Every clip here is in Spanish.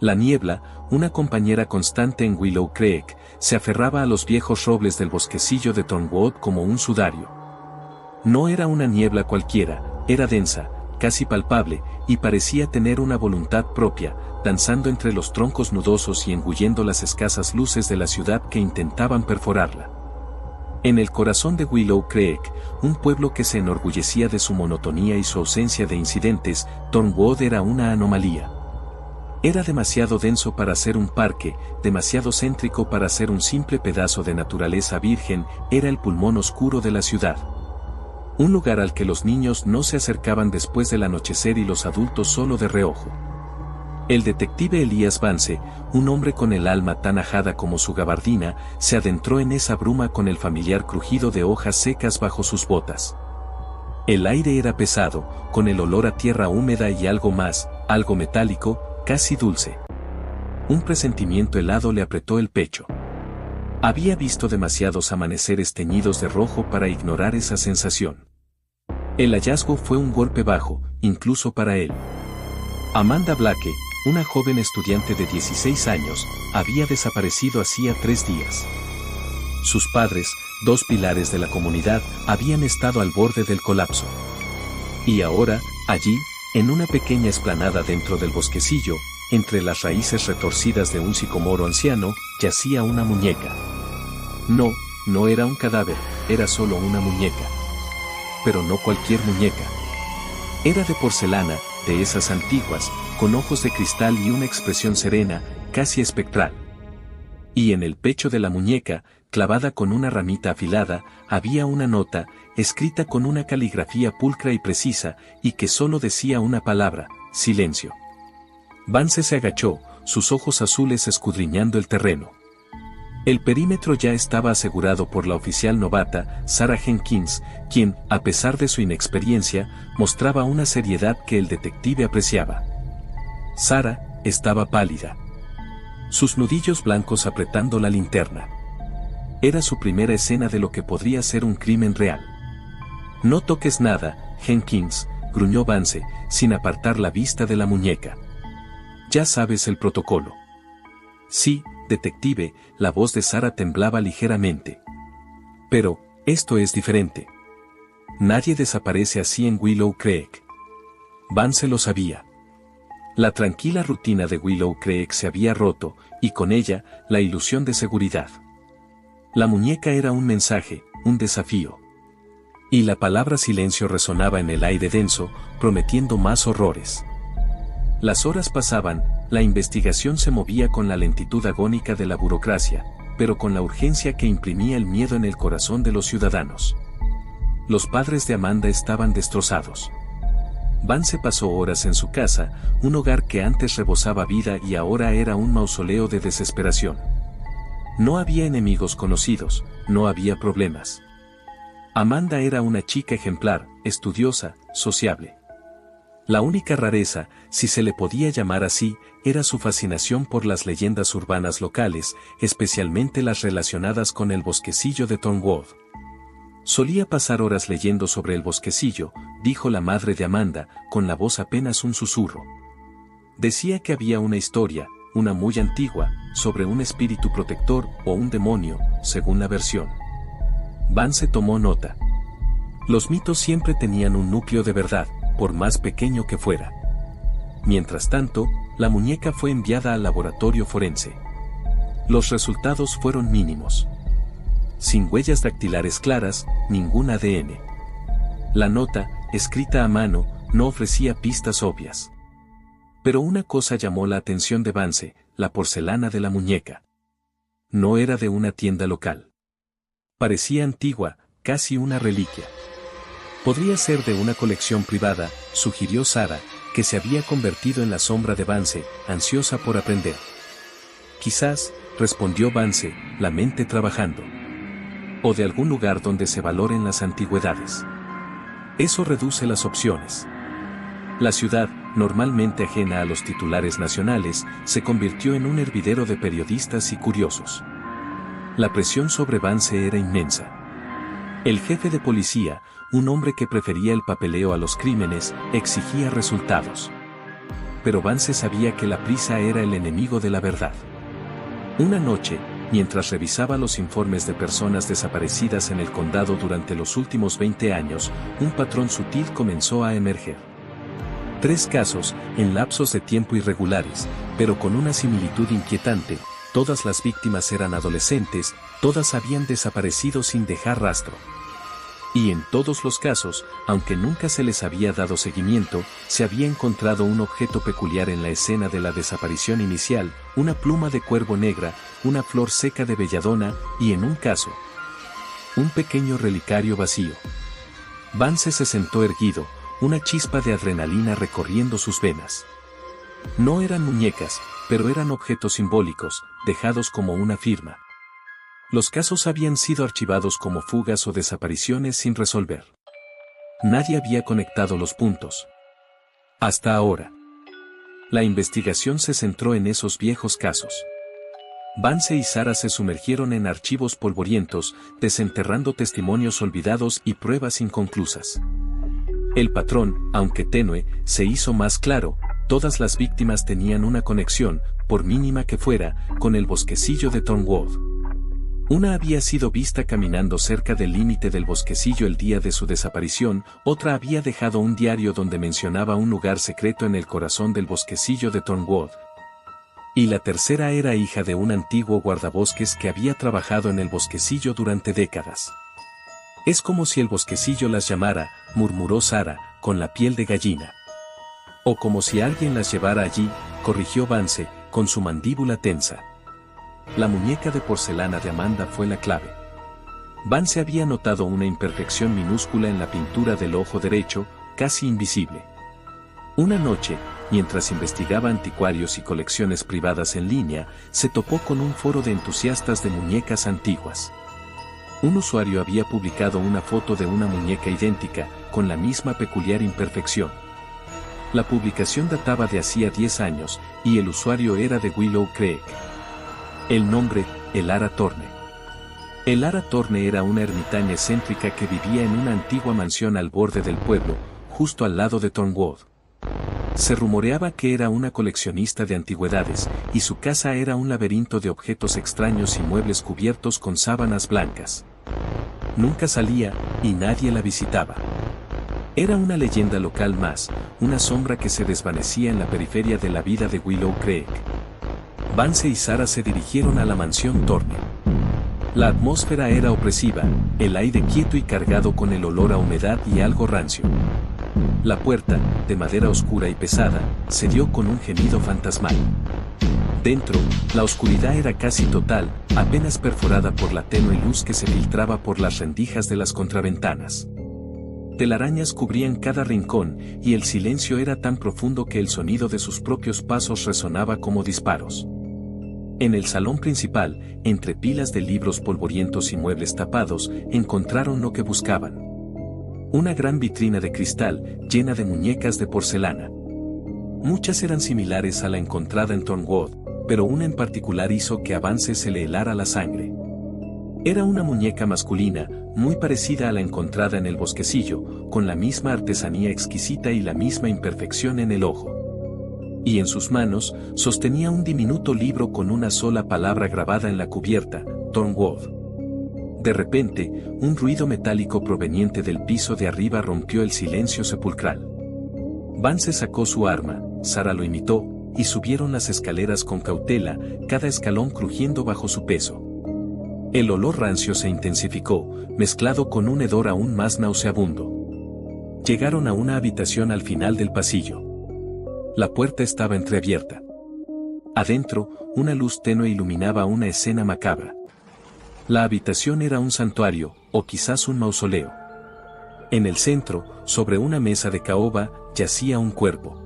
La niebla, una compañera constante en Willow Creek, se aferraba a los viejos robles del bosquecillo de Thornwood como un sudario. No era una niebla cualquiera, era densa, casi palpable, y parecía tener una voluntad propia, danzando entre los troncos nudosos y engullendo las escasas luces de la ciudad que intentaban perforarla. En el corazón de Willow Creek, un pueblo que se enorgullecía de su monotonía y su ausencia de incidentes, Thornwood era una anomalía. Era demasiado denso para ser un parque, demasiado céntrico para ser un simple pedazo de naturaleza virgen, era el pulmón oscuro de la ciudad. Un lugar al que los niños no se acercaban después del anochecer y los adultos solo de reojo. El detective Elías Vance, un hombre con el alma tan ajada como su gabardina, se adentró en esa bruma con el familiar crujido de hojas secas bajo sus botas. El aire era pesado, con el olor a tierra húmeda y algo más, algo metálico, casi dulce. Un presentimiento helado le apretó el pecho. Había visto demasiados amaneceres teñidos de rojo para ignorar esa sensación. El hallazgo fue un golpe bajo, incluso para él. Amanda Blake, una joven estudiante de 16 años, había desaparecido hacía 3 días. Sus padres, 2 pilares de la comunidad, habían estado al borde del colapso. Y ahora, allí, en una pequeña explanada dentro del bosquecillo, entre las raíces retorcidas de un sicomoro anciano, yacía una muñeca. No era un cadáver, era solo una muñeca. Pero no cualquier muñeca. Era de porcelana, de esas antiguas, con ojos de cristal y una expresión serena, casi espectral. Y en el pecho de la muñeca, clavada con una ramita afilada, había una nota, escrita con una caligrafía pulcra y precisa, y que solo decía una palabra: silencio. Vance se agachó, sus ojos azules escudriñando el terreno. El perímetro ya estaba asegurado por la oficial novata, Sarah Jenkins, quien, a pesar de su inexperiencia, mostraba una seriedad que el detective apreciaba. Sarah estaba pálida. Sus nudillos blancos apretando la linterna. Era su primera escena de lo que podría ser un crimen real. No toques nada, Jenkins, gruñó Vance, sin apartar la vista de la muñeca. Ya sabes el protocolo. Sí, detective, la voz de Sarah temblaba ligeramente. Pero, esto es diferente. Nadie desaparece así en Willow Creek. Vance lo sabía. La tranquila rutina de Willow Creek se había roto, y con ella, la ilusión de seguridad. La muñeca era un mensaje, un desafío. Y la palabra silencio resonaba en el aire denso, prometiendo más horrores. Las horas pasaban, la investigación se movía con la lentitud agónica de la burocracia, pero con la urgencia que imprimía el miedo en el corazón de los ciudadanos. Los padres de Amanda estaban destrozados. Vance pasó horas en su casa, un hogar que antes rebosaba vida y ahora era un mausoleo de desesperación. No había enemigos conocidos, no había problemas. Amanda era una chica ejemplar, estudiosa, sociable. La única rareza, si se le podía llamar así, era su fascinación por las leyendas urbanas locales, especialmente las relacionadas con el bosquecillo de Thornwood. Solía pasar horas leyendo sobre el bosquecillo, dijo la madre de Amanda, con la voz apenas un susurro. Decía que había una historia, una muy antigua, sobre un espíritu protector o un demonio, según la versión. Vance tomó nota. Los mitos siempre tenían un núcleo de verdad, por más pequeño que fuera. Mientras tanto, la muñeca fue enviada al laboratorio forense. Los resultados fueron mínimos. Sin huellas dactilares claras, ningún ADN. La nota, escrita a mano, no ofrecía pistas obvias. Pero una cosa llamó la atención de Vance, la porcelana de la muñeca. No era de una tienda local. Parecía antigua, casi una reliquia. Podría ser de una colección privada, sugirió Sarah, que se había convertido en la sombra de Vance, ansiosa por aprender. Quizás, respondió Vance, la mente trabajando. O de algún lugar donde se valoren las antigüedades. Eso reduce las opciones. La ciudad, normalmente ajena a los titulares nacionales, se convirtió en un hervidero de periodistas y curiosos. La presión sobre Vance era inmensa. El jefe de policía, un hombre que prefería el papeleo a los crímenes, exigía resultados. pero Vance sabía que la prisa era el enemigo de la verdad. Una noche, mientras revisaba los informes de personas desaparecidas en el condado durante los últimos 20 años, un patrón sutil comenzó a emerger. 3 casos, en lapsos de tiempo irregulares, pero con una similitud inquietante. Todas las víctimas eran adolescentes, todas habían desaparecido sin dejar rastro. Y en todos los casos, aunque nunca se les había dado seguimiento, se había encontrado un objeto peculiar en la escena de la desaparición inicial, una pluma de cuervo negra, una flor seca de belladona, y en un caso, un pequeño relicario vacío. Vance se sentó erguido, una chispa de adrenalina recorriendo sus venas. No eran muñecas, pero eran objetos simbólicos, dejados como una firma. Los casos habían sido archivados como fugas o desapariciones sin resolver. Nadie había conectado los puntos. Hasta ahora. La investigación se centró en esos viejos casos. Vance y Sarah se sumergieron en archivos polvorientos, desenterrando testimonios olvidados y pruebas inconclusas. El patrón, aunque tenue, se hizo más claro. Todas las víctimas tenían una conexión, por mínima que fuera, con el bosquecillo de Thornwood. Una había sido vista caminando cerca del límite del bosquecillo el día de su desaparición, otra había dejado un diario donde mencionaba un lugar secreto en el corazón del bosquecillo de Thornwood. Y la tercera era hija de un antiguo guardabosques que había trabajado en el bosquecillo durante décadas. Es como si el bosquecillo las llamara, murmuró Sarah, con la piel de gallina. O como si alguien las llevara allí, corrigió Vance, con su mandíbula tensa. La muñeca de porcelana de Amanda fue la clave. Vance había notado una imperfección minúscula en la pintura del ojo derecho, casi invisible. Una noche, mientras investigaba anticuarios y colecciones privadas en línea, se topó con un foro de entusiastas de muñecas antiguas. Un usuario había publicado una foto de una muñeca idéntica, con la misma peculiar imperfección. La publicación databa de hacía 10 años, y el usuario era de Willow Creek. El nombre, Elara Thorne. Elara Thorne era una ermitaña excéntrica que vivía en una antigua mansión al borde del pueblo, justo al lado de Thornwood. Se rumoreaba que era una coleccionista de antigüedades, y su casa era un laberinto de objetos extraños y muebles cubiertos con sábanas blancas. Nunca salía, y nadie la visitaba. Era una leyenda local más, una sombra que se desvanecía en la periferia de la vida de Willow Creek. Vance y Sarah se dirigieron a la mansión Thorne. La atmósfera era opresiva, el aire quieto y cargado con el olor a humedad y algo rancio. La puerta, de madera oscura y pesada, se dio con un gemido fantasmal. Dentro, la oscuridad era casi total, apenas perforada por la tenue luz que se filtraba por las rendijas de las contraventanas. Telarañas cubrían cada rincón, y el silencio era tan profundo que el sonido de sus propios pasos resonaba como disparos. En el salón principal, entre pilas de libros polvorientos y muebles tapados, encontraron lo que buscaban. Una gran vitrina de cristal, llena de muñecas de porcelana. Muchas eran similares a la encontrada en Thornwood, pero una en particular hizo que a Vance se le helara la sangre. Era una muñeca masculina, muy parecida a la encontrada en el bosquecillo, con la misma artesanía exquisita y la misma imperfección en el ojo. Y en sus manos, sostenía un diminuto libro con una sola palabra grabada en la cubierta, Thornwood. De repente, un ruido metálico proveniente del piso de arriba rompió el silencio sepulcral. Vance sacó su arma, Sarah lo imitó, y subieron las escaleras con cautela, cada escalón crujiendo bajo su peso. El olor rancio se intensificó, mezclado con un hedor aún más nauseabundo. Llegaron a una habitación al final del pasillo. La puerta estaba entreabierta. Adentro, una luz tenue iluminaba una escena macabra. La habitación era un santuario, o quizás un mausoleo. En el centro, sobre una mesa de caoba, yacía un cuerpo.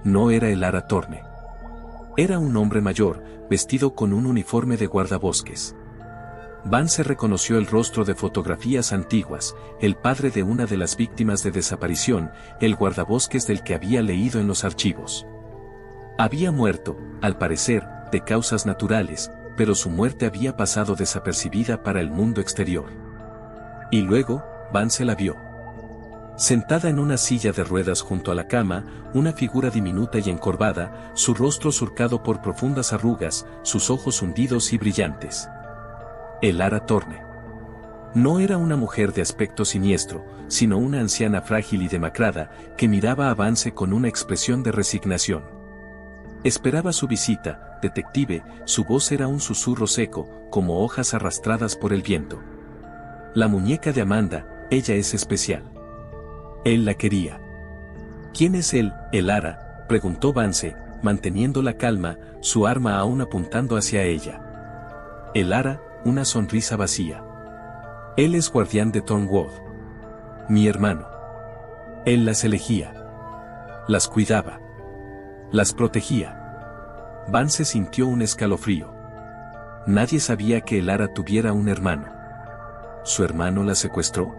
No era Elara Thorne. Era un hombre mayor, vestido con un uniforme de guardabosques. Vance reconoció el rostro de fotografías antiguas, el padre de una de las víctimas de desaparición, el guardabosques del que había leído en los archivos. Había muerto, al parecer, de causas naturales, pero su muerte había pasado desapercibida para el mundo exterior. Y luego, Vance la vio. Sentada en una silla de ruedas junto a la cama, una figura diminuta y encorvada, su rostro surcado por profundas arrugas, sus ojos hundidos y brillantes. Elara Thorne. No era una mujer de aspecto siniestro, sino una anciana frágil y demacrada, que miraba a Vance con una expresión de resignación. Esperaba su visita, detective, su voz era un susurro seco, como hojas arrastradas por el viento. La muñeca de Amanda, ella es especial. Él la quería. ¿Quién es él, Elara?, preguntó Vance, manteniendo la calma, su arma aún apuntando hacia ella. Elara, una sonrisa vacía. Él es guardián de Tornwood. Mi hermano. Él las elegía. Las cuidaba. Las protegía. Vance sintió un escalofrío. Nadie sabía que Elara tuviera un hermano. ¿Su hermano la secuestró?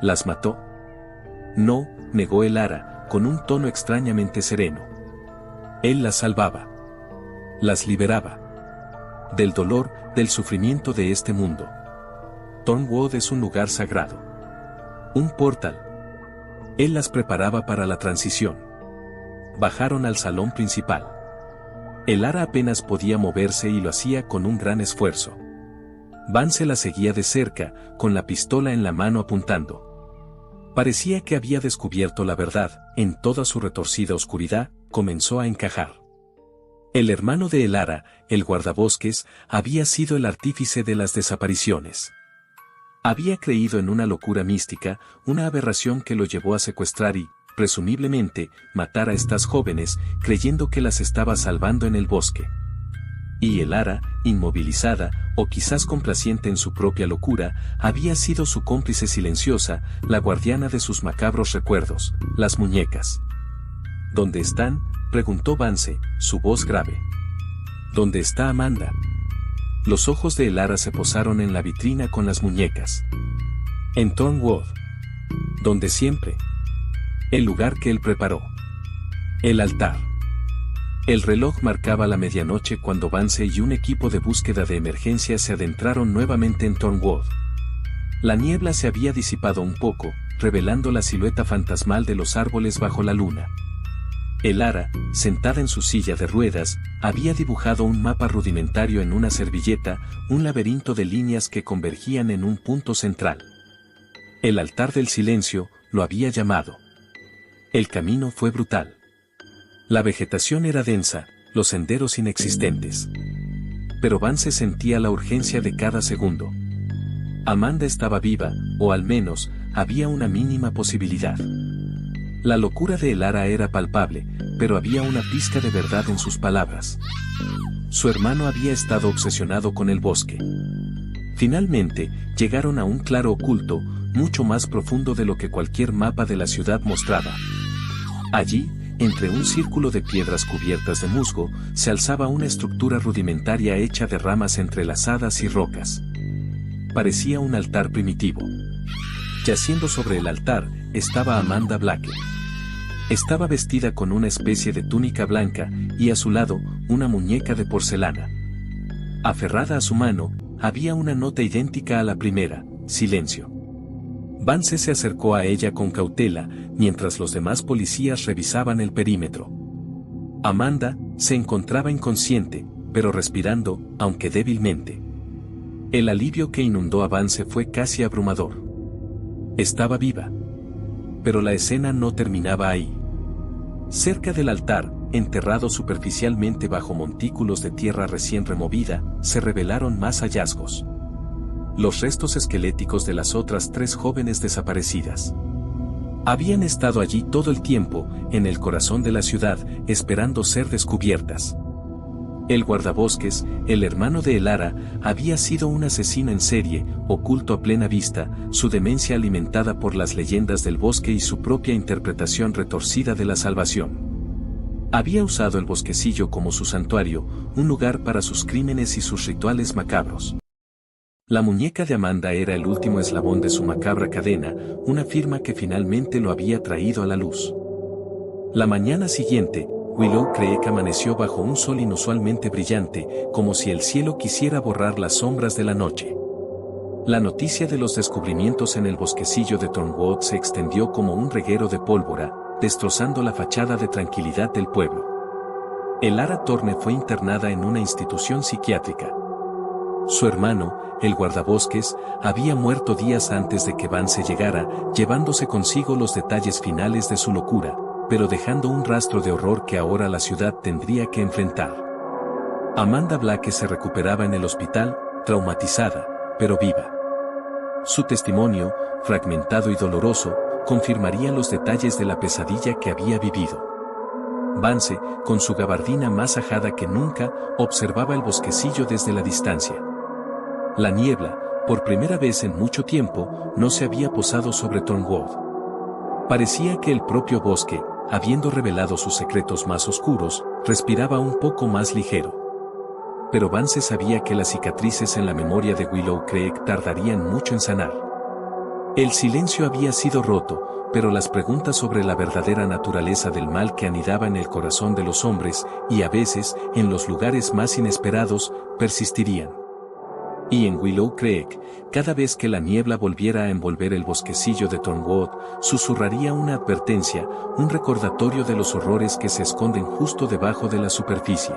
¿Las mató? No, negó Elara, con un tono extrañamente sereno. Él las salvaba. Las liberaba. Del dolor, del sufrimiento de este mundo. Tornwood es un lugar sagrado. Un portal. Él las preparaba para la transición. Bajaron al salón principal. Elara apenas podía moverse y lo hacía con un gran esfuerzo. Vance la seguía de cerca, con la pistola en la mano apuntando. Parecía que había descubierto la verdad, en toda su retorcida oscuridad, comenzó a encajar. El hermano de Elara, el guardabosques, había sido el artífice de las desapariciones. Había creído en una locura mística, una aberración que lo llevó a secuestrar y, presumiblemente, matar a estas jóvenes, creyendo que las estaba salvando en el bosque. Y Elara, inmovilizada, o quizás complaciente en su propia locura, había sido su cómplice silenciosa, la guardiana de sus macabros recuerdos, las muñecas. ¿Dónde están?, preguntó Vance, su voz grave. ¿Dónde está Amanda? Los ojos de Elara se posaron en la vitrina con las muñecas. En Tornwood. Donde siempre. El lugar que él preparó. El altar. El reloj marcaba la medianoche cuando Vance y un equipo de búsqueda de emergencia se adentraron nuevamente en Tornwood. La niebla se había disipado un poco, revelando la silueta fantasmal de los árboles bajo la luna. Elara, sentada en su silla de ruedas, había dibujado un mapa rudimentario en una servilleta, un laberinto de líneas que convergían en un punto central. El altar del silencio, lo había llamado. El camino fue brutal. La vegetación era densa, los senderos inexistentes. Pero Vance sentía la urgencia de cada segundo. Amanda estaba viva, o al menos, había una mínima posibilidad. La locura de Elara era palpable, pero había una pizca de verdad en sus palabras. Su hermano había estado obsesionado con el bosque. Finalmente, llegaron a un claro oculto, mucho más profundo de lo que cualquier mapa de la ciudad mostraba. Allí, entre un círculo de piedras cubiertas de musgo, se alzaba una estructura rudimentaria hecha de ramas entrelazadas y rocas. Parecía un altar primitivo. Yaciendo sobre el altar, estaba Amanda Blake. Estaba vestida con una especie de túnica blanca, y a su lado, una muñeca de porcelana. Aferrada a su mano, había una nota idéntica a la primera: silencio. Vance se acercó a ella con cautela, mientras los demás policías revisaban el perímetro. Amanda se encontraba inconsciente, pero respirando, aunque débilmente. El alivio que inundó a Vance fue casi abrumador. Estaba viva. Pero la escena no terminaba ahí. Cerca del altar, enterrado superficialmente bajo montículos de tierra recién removida, se revelaron más hallazgos. Los restos esqueléticos de las otras 3 jóvenes desaparecidas. Habían estado allí todo el tiempo, en el corazón de la ciudad, esperando ser descubiertas. El guardabosques, el hermano de Elara, había sido un asesino en serie, oculto a plena vista, su demencia alimentada por las leyendas del bosque y su propia interpretación retorcida de la salvación. Había usado el bosquecillo como su santuario, un lugar para sus crímenes y sus rituales macabros. La muñeca de Amanda era el último eslabón de su macabra cadena, una firma que finalmente lo había traído a la luz. La mañana siguiente, Willow Creek amaneció bajo un sol inusualmente brillante, como si el cielo quisiera borrar las sombras de la noche. La noticia de los descubrimientos en el bosquecillo de Thornwood se extendió como un reguero de pólvora, destrozando la fachada de tranquilidad del pueblo. Elara Thorne fue internada en una institución psiquiátrica. Su hermano, el guardabosques, había muerto días antes de que Vance llegara, llevándose consigo los detalles finales de su locura, pero dejando un rastro de horror que ahora la ciudad tendría que enfrentar. Amanda Blake se recuperaba en el hospital, traumatizada, pero viva. Su testimonio, fragmentado y doloroso, confirmaría los detalles de la pesadilla que había vivido. Vance, con su gabardina más ajada que nunca, observaba el bosquecillo desde la distancia. La niebla, por primera vez en mucho tiempo, no se había posado sobre Thornwood. Parecía que el propio bosque, habiendo revelado sus secretos más oscuros, respiraba un poco más ligero. Pero Vance sabía que las cicatrices en la memoria de Willow Creek tardarían mucho en sanar. El silencio había sido roto, pero las preguntas sobre la verdadera naturaleza del mal que anidaba en el corazón de los hombres, y a veces, en los lugares más inesperados, persistirían. Y en Willow Creek, cada vez que la niebla volviera a envolver el bosquecillo de Thornwood, susurraría una advertencia, un recordatorio de los horrores que se esconden justo debajo de la superficie.